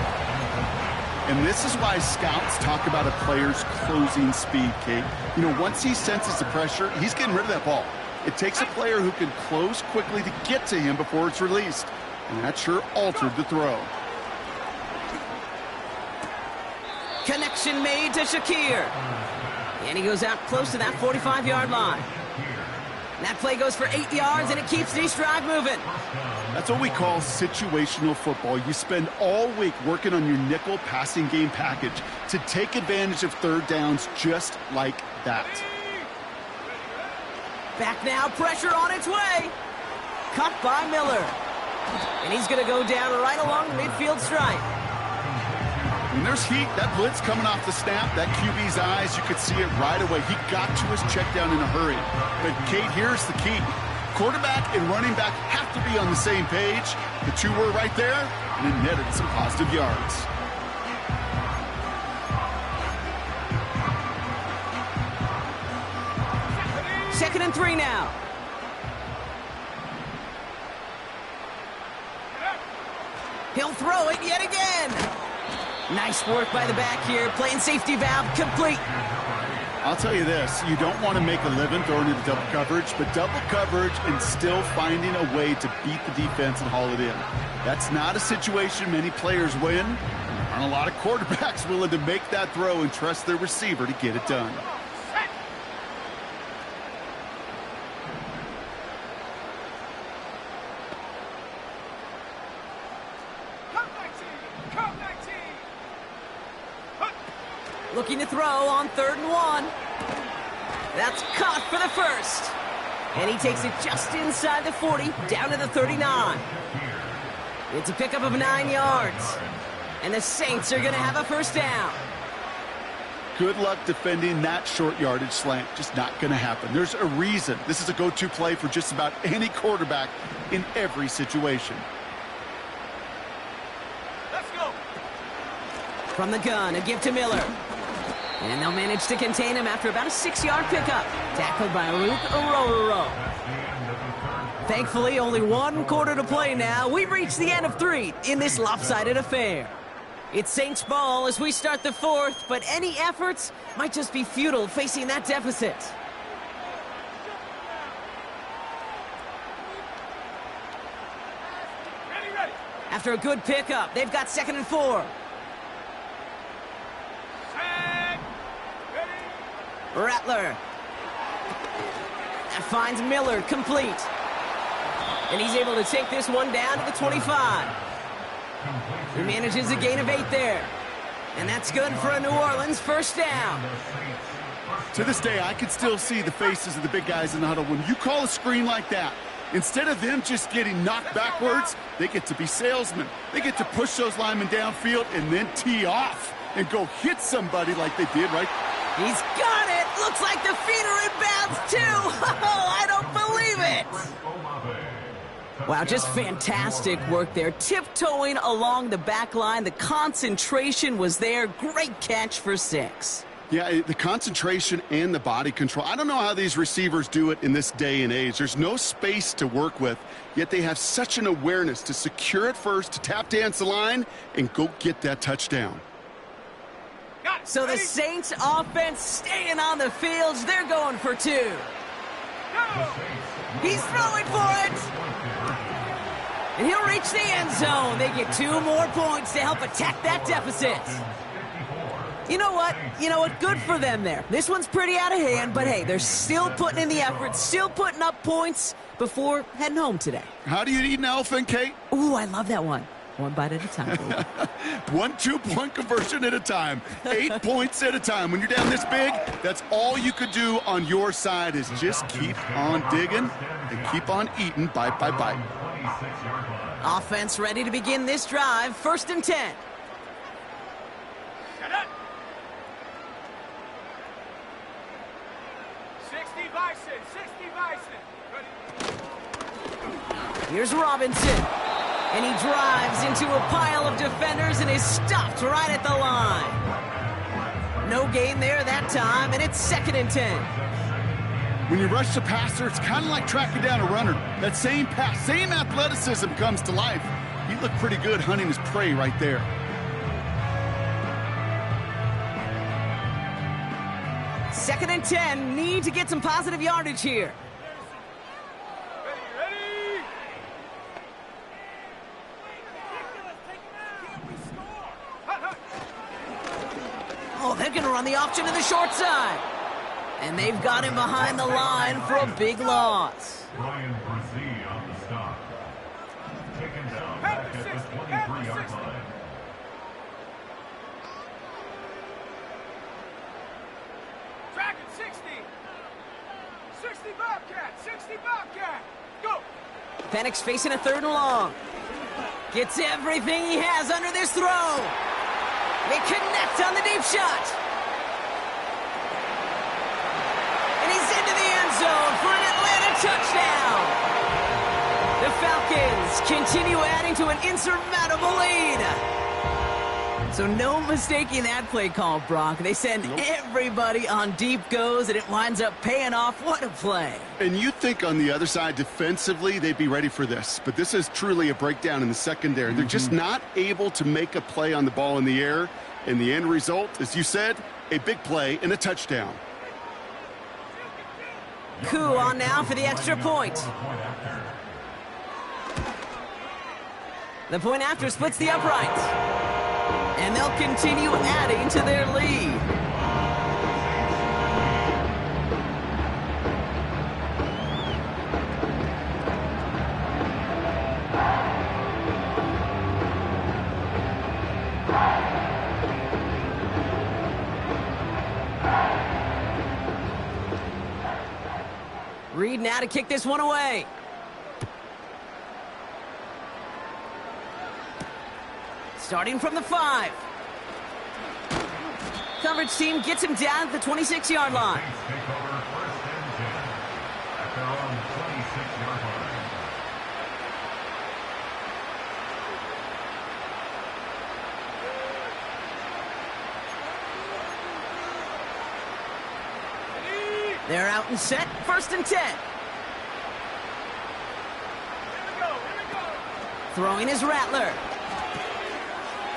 And this is why scouts talk about a player's closing speed, Kate. You know, once he senses the pressure, he's getting rid of that ball. It takes a player who can close quickly to get to him before it's released. And that sure altered the throw. Connection made to Shakir. And he goes out close to that 45-yard line. And that play goes for 8 yards, and it keeps this drive moving. That's what we call situational football. You spend all week working on your nickel passing game package to take advantage of third downs just like that. Back now, pressure on its way. Cut by Miller. And he's going to go down right along the midfield stripe. When there's heat, that blitz coming off the snap, that QB's eyes, you could see it right away. He got to his check down in a hurry. But, Kate, here's the key. Quarterback and running back have to be on the same page. The two were right there, and it netted some positive yards. Second and 3 now. He'll throw it yet again. Nice work by the back here. Playing safety valve complete. I'll tell you this, you don't want to make a living throwing into double coverage, but double coverage and still finding a way to beat the defense and haul it in. That's not a situation many players win. There aren't a lot of quarterbacks willing to make that throw and trust their receiver to get it done. Looking to throw on 3rd and 1. That's caught for the first. And he takes it just inside the 40, down to the 39. It's a pickup of 9 yards. And the Saints are going to have a first down. Good luck defending that short yardage slant. Just not going to happen. There's a reason. This is a go-to play for just about any quarterback in every situation. Let's go. From the gun, a give to Miller. And they'll manage to contain him after about a 6-yard pickup. Tackled by Luke Ororo. Thankfully, only 1 quarter to play now. We've reached the end of 3 in this lopsided affair. It's Saints ball as we start the 4th, but any efforts might just be futile facing that deficit. Ready. After a good pickup, they've got 2nd and 4. Rattler. That finds Miller complete. And he's able to take this one down to the 25. He manages a gain of 8 there. And that's good for a New Orleans first down. To this day, I can still see the faces of the big guys in the huddle. When you call a screen like that, instead of them just getting knocked backwards, they get to be salesmen. They get to push those linemen downfield and then tee off and go hit somebody like they did right. He's got it. Looks like the feet are in bounds, too. Oh, I don't believe it. Wow, just fantastic work there. Tiptoeing along the back line. The concentration was there. Great catch for 6. Yeah, the concentration and the body control. I don't know how these receivers do it in this day and age. There's no space to work with, yet they have such an awareness to secure it first, to tap dance the line, and go get that touchdown. So the Saints offense staying on the fields. They're going for 2. He's throwing for it. And he'll reach the end zone. They get 2 more points to help attack that deficit. You know what? Good for them there. This one's pretty out of hand, but hey, they're still putting in the effort, still putting up points before heading home today. How do you eat an elephant, Kate? Ooh, I love that one. 1 bite at a time. 1 2-point conversion at a time. 8 points at a time. When you're down this big, that's all you could do on your side is just keep on digging and keep on eating bite by bite. 26-yard line. Offense ready to begin this drive. 1st and 10. Shut up. 60 Bison. 60 Bison. Ready. Here's Robinson. And he drives into a pile of defenders and is stopped right at the line. No gain there that time, and it's 2nd and 10. When you rush the passer, it's kind of like tracking down a runner. That same pass, same athleticism comes to life. He looked pretty good hunting his prey right there. 2nd and 10. Need to get some positive yardage here. Ready. Oh, they're going to run the option to the short side. And they've got him behind the line for a big loss. Ryan Brzee on the stop. Taken down back at the 23-yard line. Dragon 60. 60 Bobcat. 60 Bobcat. Go. Penix facing a 3rd and long. Gets everything he has under this throw. They connect on the deep shot. And he's into the end zone for an Atlanta touchdown. The Falcons continue adding to an insurmountable lead. So no mistaking that play call, Brock. They send everybody on deep goes, and it winds up paying off. What a play. And you think on the other side, defensively, they'd be ready for this. But this is truly a breakdown in the secondary. They're just not able to make a play on the ball in the air. And the end result, as you said, a big play and a touchdown. Coup on now for the extra point. The point after splits the uprights. And they'll continue adding to their lead. Reed now to kick this one away. Starting from the 5. Coverage team gets him down at the 26-yard line. Take over 1st and 10 at their own 26-yard line. They're out and set. 1st and 10. Here we go. Throwing is Rattler.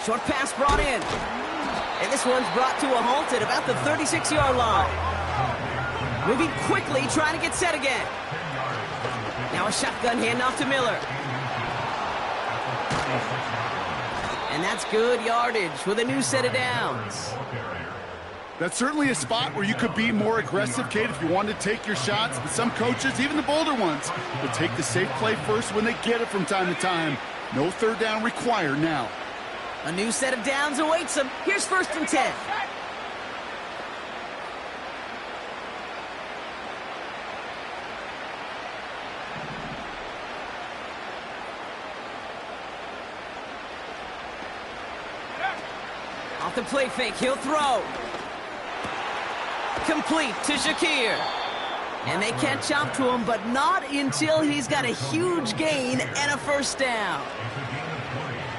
Short pass brought in. And this one's brought to a halt at about the 36-yard line. Moving quickly, trying to get set again. Now a shotgun handoff to Miller. And that's good yardage with a new set of downs. That's certainly a spot where you could be more aggressive, Kate, if you wanted to take your shots. But some coaches, even the bolder ones, will take the safe play first when they get it from time to time. No 3rd down required now. A new set of downs awaits them. Here's 1st and 10. Off the play fake, he'll throw. Complete to Shakir. And they catch up to him, but not until he's got a huge gain and a 1st down.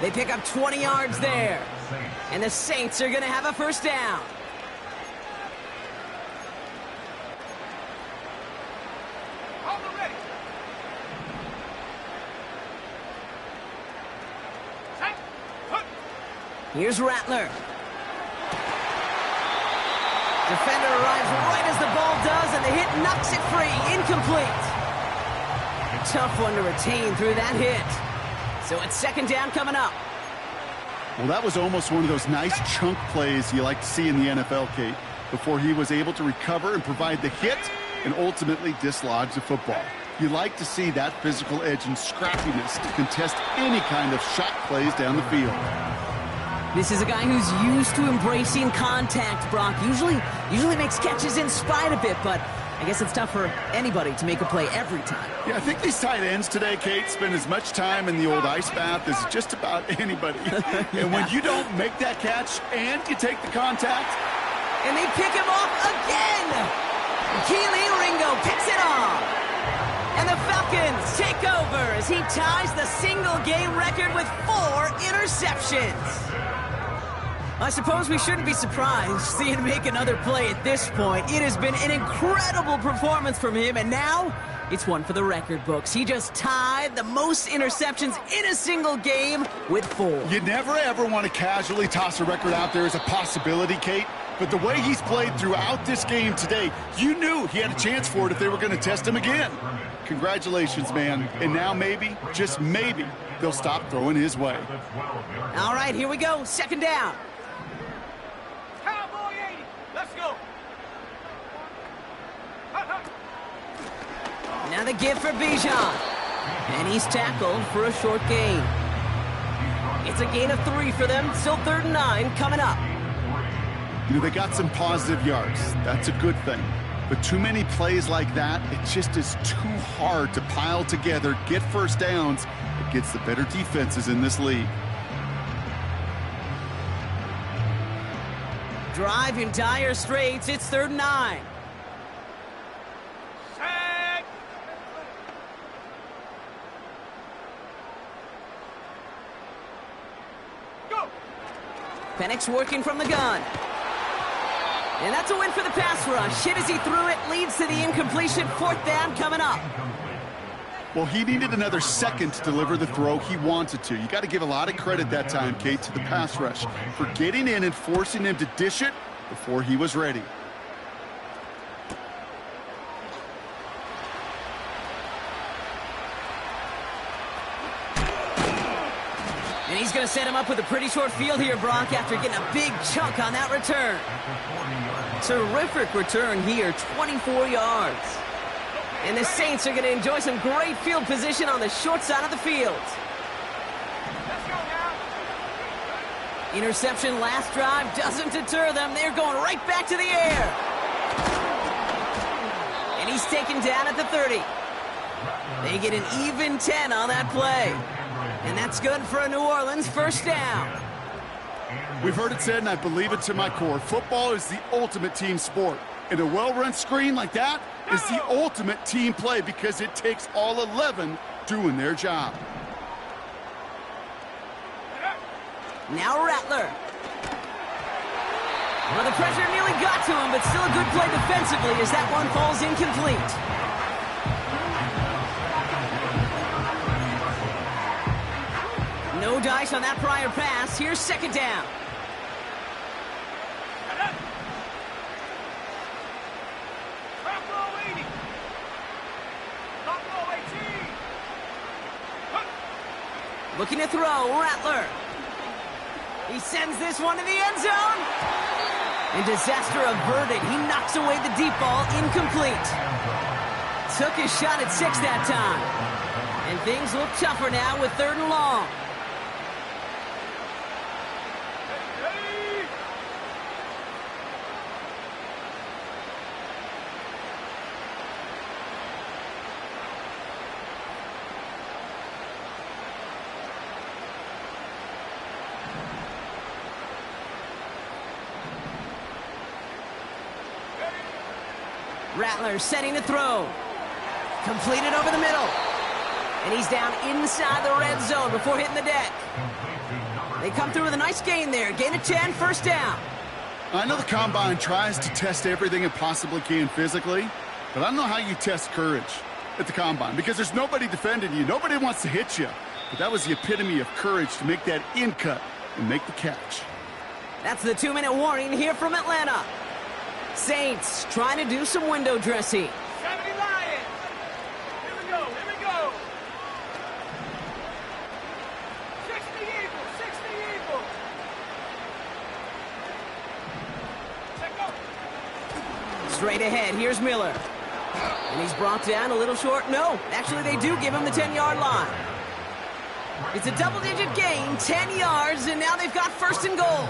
They pick up 20 yards there. And the Saints are going to have a 1st down. All ready. Set. Put. Here's Rattler. Defender arrives right as the ball does, and the hit knocks it free. Incomplete. Tough one to retain through that hit. So it's 2nd down coming up. Well, that was almost one of those nice chunk plays you like to see in the NFL, Kate, before he was able to recover and provide the hit and ultimately dislodge the football. You like to see that physical edge and scrappiness to contest any kind of shot plays down the field. This is a guy who's used to embracing contact, Brock. Usually makes catches in spite of it, but I guess it's tough for anybody to make a play every time. Yeah, I think these tight ends today, Kate, spend as much time in the old ice bath as just about anybody. And when you don't make that catch and you take the contact. And they pick him off again! Keely Ringo picks it off! And the Falcons take over as he ties the single-game record with 4 interceptions. I suppose we shouldn't be surprised seeing him make another play at this point. It has been an incredible performance from him, and now it's one for the record books. He just tied the most interceptions in a single game with 4. You never, ever want to casually toss a record out there as a possibility, Kate. But the way he's played throughout this game today, you knew he had a chance for it if they were going to test him again. Congratulations, man. And now maybe, just maybe, they'll stop throwing his way. All right, here we go. Second down. Cowboy 80. Let's go. Now the give for Bijan. And he's tackled for a short gain. It's a gain of 3 for them. Still 3rd and 9 coming up. You know, they got some positive yards. That's a good thing. But too many plays like that, it just is too hard to pile together, get first downs against the better defenses in this league. Drive in dire straits. It's 3rd and 9. Set. Go. Penix working from the gun. And that's a win for the pass rush. Hit as he threw it, leads to the incompletion. 4th down coming up. Well, he needed another second to deliver the throw he wanted to. You got to give a lot of credit that time, Kate, to the pass rush for getting in and forcing him to dish it before he was ready. And he's going to set him up with a pretty short field here, Brock, after getting a big chunk on that return. Terrific return here, 24 yards. And the Saints are going to enjoy some great field position on the short side of the field. Let's go now. Interception last drive doesn't deter them. They're going right back to the air. And he's taken down at the 30. They get an even 10 on that play. And that's good for a New Orleans first down. We've heard it said, and I believe it to my core, football is the ultimate team sport. And a well-run screen like that is the ultimate team play because it takes all 11 doing their job. Now Rattler. Well, the pressure nearly got to him, but still a good play defensively as that one falls incomplete. No dice on that prior pass. Here's 2nd down. Top row 80. Top row 18. Looking to throw, Rattler. He sends this one to the end zone. And disaster averted. He knocks away the deep ball, incomplete. Took his shot at 6 that time. And things look tougher now with 3rd and long. Rattler setting to throw. Completed over the middle. And he's down inside the red zone before hitting the deck. They come through with a nice gain there. Gain of 10, first down. I know the Combine tries to test everything it possibly can physically, but I don't know how you test courage at the Combine because there's nobody defending you. Nobody wants to hit you. But that was the epitome of courage to make that in cut and make the catch. That's the 2-minute warning here from Atlanta. Saints trying to do some window dressing. 70 Lions. Here we go. Here we go. 60 Eagles. 60 Eagles. Check go. Straight ahead, here's Miller. And he's brought down a little short. No, actually they do give him the 10-yard line. It's a double-digit gain, 10 yards, and now they've got 1st and goal.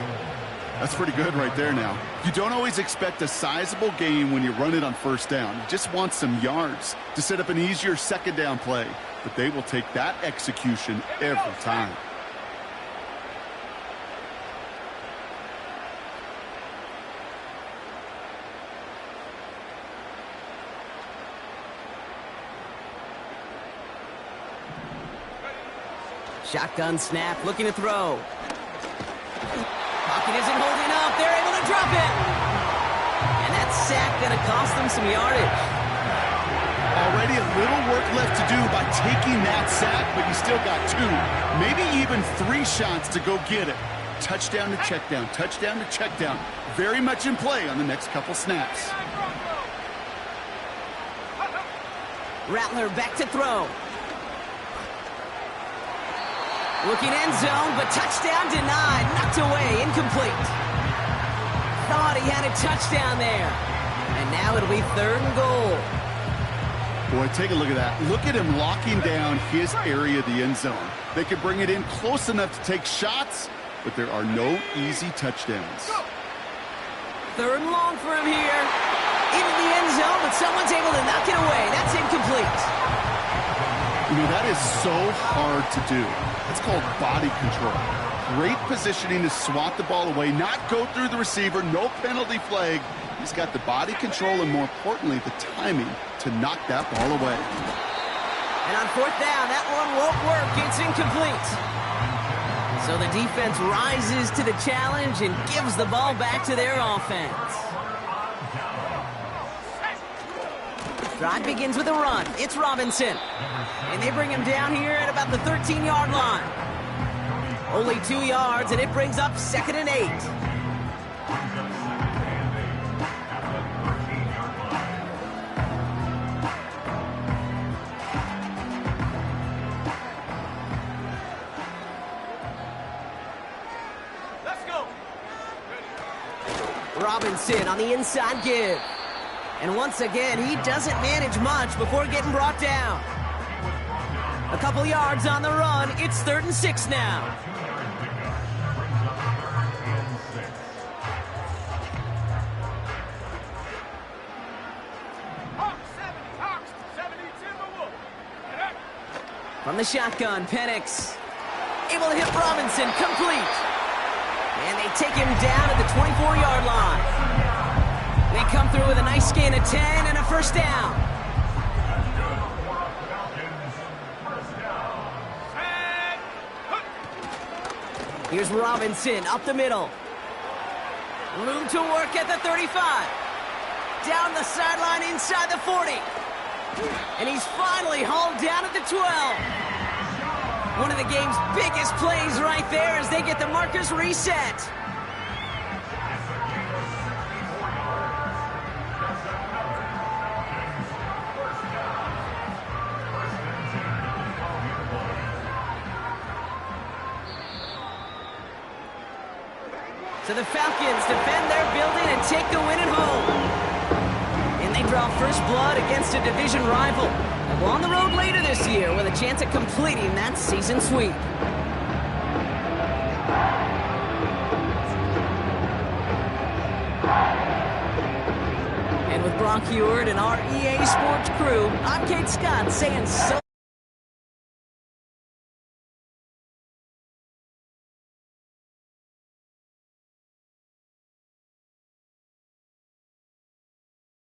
That's pretty good right there now. You don't always expect a sizable gain when you run it on first down. You just want some yards to set up an easier second down play. But they will take that execution every time. Shotgun snap, looking to throw. Pocket isn't holding up. They're able to drop it. And that sack going to cost them some yardage. Already a little work left to do by taking that sack, but you still got 2, maybe even 3 shots to go get it. Touchdown to check down, touchdown to check down. Very much in play on the next couple snaps. Rattler back to throw. Looking end zone, but touchdown denied. Knocked away, incomplete. Thought he had a touchdown there. And now it'll be 3rd and goal. Boy, take a look at that. Look at him locking down his area of the end zone. They could bring it in close enough to take shots, but there are no easy touchdowns. 3rd and long for him here. Into the end zone, but someone's able to knock it away. That's incomplete. You know, that is so hard to do. It's called body control. Great positioning to swat the ball away, not go through the receiver, no penalty flag. He's got the body control and, more importantly, the timing to knock that ball away. And on 4th down, that one won't work. It's incomplete. So the defense rises to the challenge and gives the ball back to their offense. Drive begins with a run. It's Robinson. And they bring him down here at about the 13-yard line. Only 2 yards, and it brings up 2nd and 8. Let's go. Robinson on the inside give. And once again, he doesn't manage much before getting brought down. A couple yards on the run. It's 3rd and 6 now. Hawks, 70 Timberwolves. From the shotgun, Penix able to hit Robinson, complete. And they take him down at the 24-yard line. They come through with a nice gain of 10 and a 1st down. Here's Robinson up the middle. Room to work at the 35. Down the sideline inside the 40. And he's finally hauled down at the 12. One of the game's biggest plays right there as they get the markers reset. So the Falcons defend their building and take the win at home. And they draw first blood against a division rival. And we're on the road later this year with a chance at completing that season sweep. And with Brock Heward and our EA Sports crew, I'm Kate Scott saying so